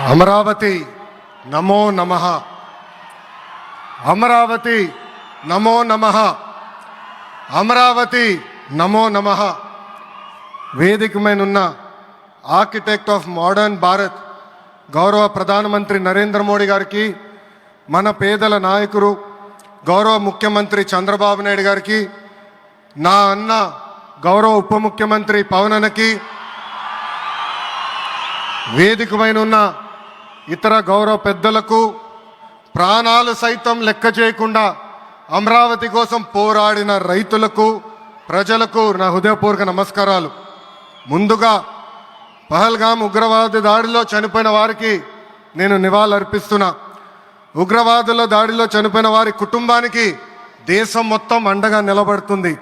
అమరావతి నమో నమః. అమరావతి నమో నమః. అమరావతి నమో నమః. వేదికమైనున్న ఆర్కిటెక్ట్ ఆఫ్ మోడర్న్ భారత్ గౌరవ ప్రధానమంత్రి నరేంద్ర మోడీ గారికి, మన పేదల నాయకుడు గౌరవ ముఖ్యమంత్రి చంద్రబాబు నాయుడు గారికి, నా అన్న గౌరవ ఉప ముఖ్యమంత్రి పవన్ అన్నకి, వేదికమైనున్న ఇతర గౌరవ పెద్దలకు, ప్రాణాలు సైతం లెక్క చేయకుండా అమరావతి కోసం పోరాడిన రైతులకు, ప్రజలకు నా హృదయపూర్వక నమస్కారాలు. ముందుగా పహల్గామ్ ఉగ్రవాద దాడిలో చనిపోయిన వారికి నేను నివాళులర్పిస్తున్నా. ఉగ్రవాదుల దాడిలో చనిపోయిన వారి కుటుంబానికి దేశం మొత్తం అండగా నిలబడుతుంది.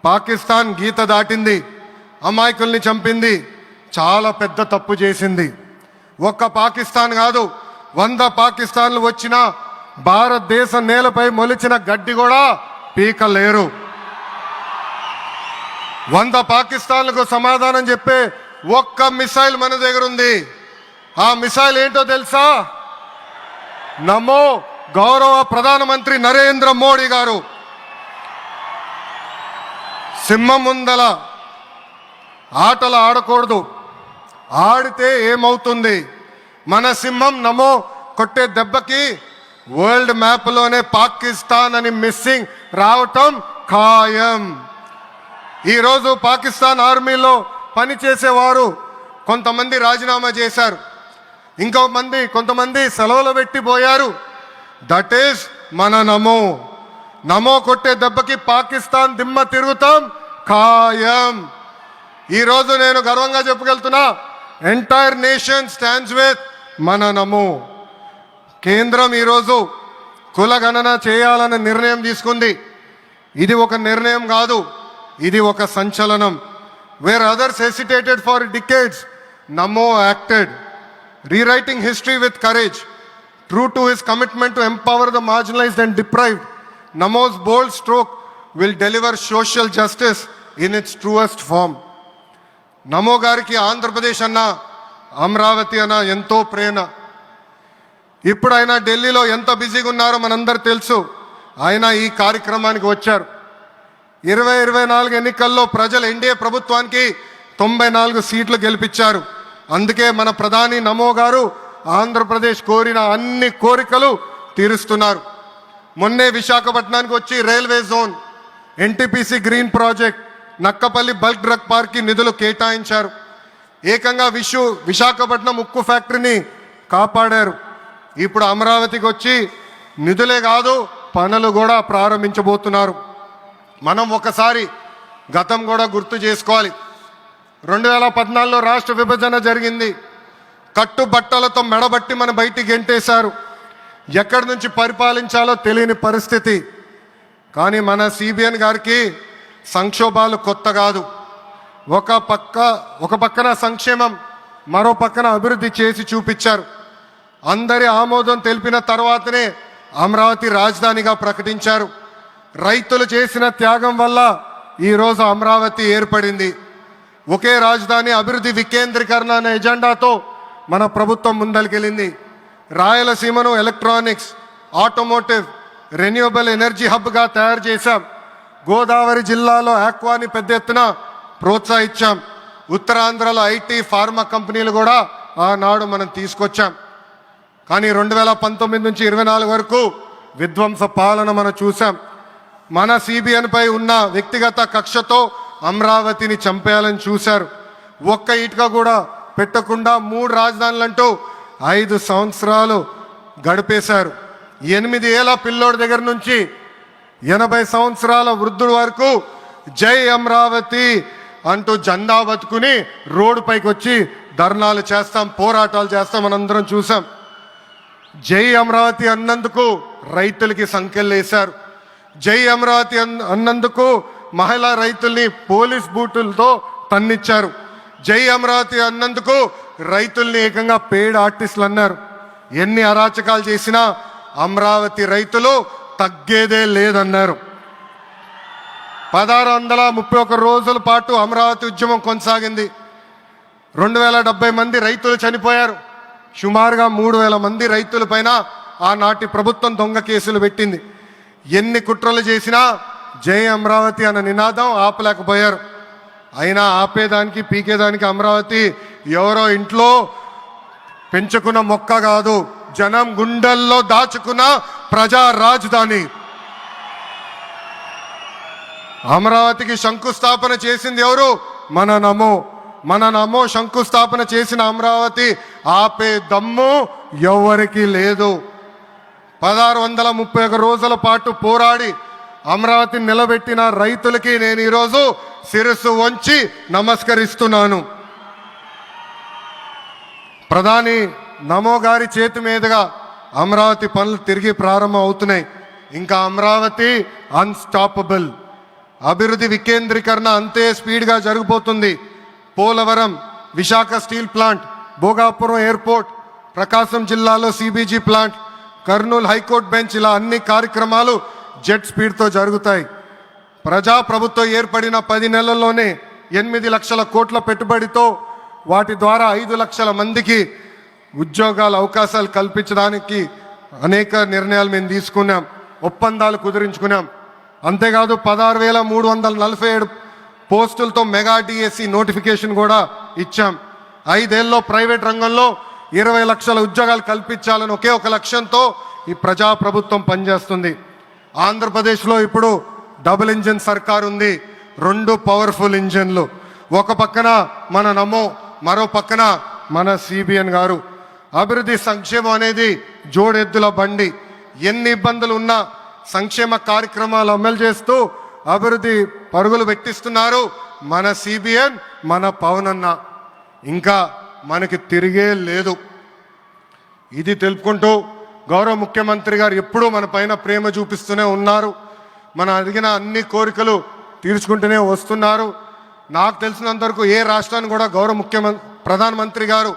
పాకిస్తాన్ గీత దాటింది, అమాయకుల్ని చంపింది, చాలా పెద్ద తప్పు చేసింది. ఒక్క పాకిస్తాన్ కాదు, 100 పాకిస్తాన్లు వచ్చినా భారతదేశ నేలపై మొలిచిన గడ్డి కూడా పీకలేరు. 100 పాకిస్తాన్లకు సమాధానం చెప్పే ఒక్క మిసైల్ మన దగ్గర ఉంది. ఆ మిసైల్ ఏంటో తెలుసా? నమో గౌరవ ప్రధానమంత్రి నరేంద్ర మోడీ గారు. సింహం ముందల ఆటలు ఆడకూడదు, ఆడితే ఏమవుతుంది? మన సింహం నమో కొట్టే దెబ్బకి వరల్డ్ మ్యాప్లోనే పాకిస్తాన్ అని మిస్సింగ్ రావటం ఖాయం. ఈరోజు పాకిస్తాన్ ఆర్మీలో పనిచేసేవారు కొంతమంది రాజీనామా చేశారు, కొంతమంది సెలవులు పెట్టిపోయారు. దట్ ఈస్ మన నమో. నమో కొట్టే దెబ్బకి పాకిస్తాన్ దిమ్మ తిరుగుతాం ఖాయం. ఈరోజు నేను గర్వంగా చెప్పగలుగుతున్నా, ఎంటైర్ నేషన్ స్టాండ్స్ విత్ మన నమో. కేంద్రం ఈరోజు కులగణన చేయాలన్న నిర్ణయం తీసుకుంది. ఇది ఒక నిర్ణయం కాదు, ఇది ఒక సంచలనం. Wear others hesitated for decades, Namo acted, rewriting history with courage. True to his commitment to empower the marginalized and deprived, Namo's bold stroke will deliver social justice in its truest form. నమో గారికి ఆంధ్రప్రదేశ్ అన్న, అమరావతి అన్న ఎంతో ప్రేమ. ఇప్పుడు ఆయన ఢిల్లీలో ఎంత బిజీగా ఉన్నారో మనందరూ తెలుసు. ఆయన ఈ కార్యక్రమానికి వచ్చారు. 2024 ఎన్నికల్లో ప్రజలు ఎన్డీఏ ప్రభుత్వానికి 94 సీట్లు గెలిపించారు. అందుకే మన ప్రధాని నమో గారు ఆంధ్రప్రదేశ్ కోరిన అన్ని కోరికలు తీరుస్తున్నారు. మొన్నే విశాఖపట్నానికి వచ్చి railway zone, NTPC green project, Nakkapalli bulk drug పార్క్కి నిధులు కేటాయించారు. ఏకంగా విశాఖపట్నం ఉక్కు ఫ్యాక్టరీని కాపాడారు. ఇప్పుడు అమరావతికి వచ్చి నిధులే కాదు, పనులు కూడా ప్రారంభించబోతున్నారు. మనం ఒకసారి గతం కూడా గుర్తు చేసుకోవాలి. 2014లో రాష్ట్ర విభజన జరిగింది. కట్టుబట్టలతో మెడబట్టి మన బయటికి గెంటేశారు. ఎక్కడి నుంచి పరిపాలించాలో తెలియని పరిస్థితి. కానీ మన సిబిఎన్ గారికి సంక్షోభాలు కొత్త కాదు. ఒక పక్కన సంక్షేమం, మరో పక్కన అభివృద్ధి చేసి చూపించారు. అందరి ఆమోదం తెలిపిన తర్వాతనే అమరావతి రాజధానిగా ప్రకటించారు. రైతులు చేసిన త్యాగం వల్ల ఈరోజు అమరావతి ఏర్పడింది. ఒకే రాజధాని, అభివృద్ధి, వికేంద్రీకరణ అనే ఎజెండాతో మన ప్రభుత్వం ముందరికెళ్ళింది. రాయలసీమను ఎలక్ట్రానిక్స్, ఆటోమోటివ్, రెన్యూవబుల్ ఎనర్జీ హబ్గా తయారు చేశాం. గోదావరి జిల్లాలో ఆక్వాని పెద్ద ఎత్తున ప్రోత్సహించాం. ఉత్తరాంధ్రలో ఐటీ, ఫార్మా కంపెనీలు కూడా ఆనాడు మనం తీసుకొచ్చాం. కానీ 2019 నుంచి 24 వరకు విధ్వంస పాలన మనం చూసాం. మన సిబిఎన్ పై ఉన్న వ్యక్తిగత కక్షతో అమరావతిని చంపేయాలని చూశారు. ఒక్క ఇటుక కూడా పెట్టకుండా 3 రాజధానులంటూ 5 సంవత్సరాలు గడిపేశారు. 8 ఏళ్ల పిల్లోడి దగ్గర నుంచి 80 సంవత్సరాల వృద్ధుడు వరకు జై అమరావతి అంటూ జెండా బతుకుని రోడ్డు పైకి వచ్చి ధర్నాలు చేస్తాం, పోరాటాలు చేస్తాం, మనందరం చూసాం. జై అమరావతి అన్నందుకు రైతులకి సంఖ్యలేశారు. జై అమరావతి అన్నందుకు మహిళా రైతుల్ని పోలీస్ బూటులతో తన్నిచ్చారు. జై అమరావతి అన్నందుకు రైతుల్ని ఏకంగా పెయిడ్ ఆర్టిస్టులు అన్నారు. ఎన్ని అరాచకాలు చేసినా అమరావతి రైతులు తగ్గేదే లేదన్నారు. 1631 రోజుల పాటు అమరావతి ఉద్యమం కొనసాగింది. 2070 మంది రైతులు చనిపోయారు. సుమారుగా 3,000 మంది రైతులపైన ఆనాటి ప్రభుత్వం దొంగ కేసులు పెట్టింది. ఎన్ని కుట్రలు చేసినా జై అమరావతి అన్న నినాదం ఆపలేకపోయారు. అయినా ఆపేదానికి పీకేదానికి అమరావతి ఎవరో ఇంట్లో పెంచుకున్న మొక్క కాదు, జనం గుండెల్లో దాచుకున్న ప్రజా రాజధాని. అమరావతికి శంకుస్థాపన చేసింది ఎవరు? మన నమో శంకుస్థాపన చేసిన అమరావతి ఆపే దమ్ము ఎవరికి లేదు. 1631 రోజుల పాటు పోరాడి అమరావతిని నిలబెట్టిన రైతులకి నేను ఈరోజు శిరస్సు వంచి నమస్కరిస్తున్నాను. ప్రధాని నమో గారి చేతి మీదుగా అమరావతి పనులు తిరిగి ప్రారంభం అవుతున్నాయి. ఇంకా అమరావతి అన్స్టాపబుల్. అభివృద్ధి వికేంద్రీకరణ అంతే స్పీడ్గా జరిగిపోతుంది. Polavaram, Visakha steel plant, Bhogapuram airport, Prakasam జిల్లాలో CBG plant, Kurnool high court bench, ఇలా అన్ని కార్యక్రమాలు జెట్ స్పీడ్తో జరుగుతాయి. ప్రజాప్రభుత్వం ఏర్పడిన 10 నెలల్లోనే 8 లక్షల కోట్ల పెట్టుబడితో వాటి ద్వారా 5 లక్షల మందికి ఉద్యోగాల అవకాశాలు కల్పించడానికి అనేక నిర్ణయాలు మేము తీసుకున్నాం, ఒప్పందాలు కుదిరించుకున్నాం. అంతేకాదు 16,347 పోస్టులతో మెగా డిఎస్సి నోటిఫికేషన్ కూడా ఇచ్చాం. 5 ఏళ్ళలో ప్రైవేట్ రంగంలో 20 లక్షల ఉద్యోగాలు కల్పించాలని ఒకే ఒక లక్ష్యంతో ఈ ప్రజాప్రభుత్వం పనిచేస్తుంది. ఆంధ్రప్రదేశ్లో ఇప్పుడు డబుల్ ఇంజిన్ సర్కార్ ఉంది. 2 పవర్ఫుల్ ఇంజిన్లు. ఒక పక్కన మన నమో, మరో పక్కన మన సిబిఎన్ గారు. అభివృద్ధి సంక్షేమం అనేది జోడెద్దుల బండి. ఎన్ని ఇబ్బందులు ఉన్నా సంక్షేమ కార్యక్రమాలు అమలు చేస్తూ అభివృద్ధి పరుగులు పెట్టిస్తున్నారు మన సిబిఎన్, మన పవన్ అన్న. ఇంకా మనకి తిరిగే లేదు. ఇది తెలుపుకుంటూ గౌరవ ముఖ్యమంత్రి గారు ఎప్పుడూ మన పైన ప్రేమ చూపిస్తూనే ఉన్నారు. మన అడిగిన అన్ని కోరికలు తీర్చుకుంటూనే వస్తున్నారు. నాకు తెలిసినంత వరకు ఏ రాష్ట్రాన్ని కూడా గౌరవ ప్రధానమంత్రి గారు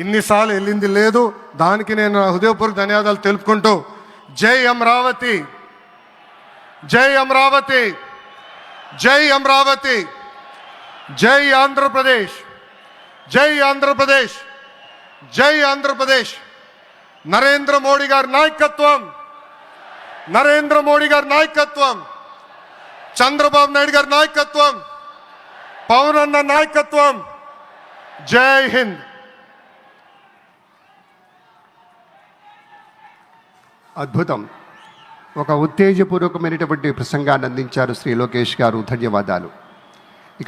ఇన్నిసార్లు వెళ్ళింది లేదు. దానికి నేను హృదయపూర్వక ధన్యవాదాలు తెలుపుకుంటూ జై అమరావతి, జై అమరావతి, జై అమరావతి, జై ఆంధ్రప్రదేశ్, జై ఆంధ్రప్రదేశ్, జై ఆంధ్రప్రదేశ్. నరేంద్ర మోడీ గారి నాయకత్వం, నరేంద్ర మోడీ గారి నాయకత్వం, చంద్రబాబు నాయుడు గారి నాయకత్వం, పవన్ అన్న నాయకత్వం. జై హింద్. అద్భుతం. ఒక ఉత్తేజపూర్వకమైనటువంటి ప్రసంగాన్ని అందించారు శ్రీ లోకేష్ గారు. ధన్యవాదాలు.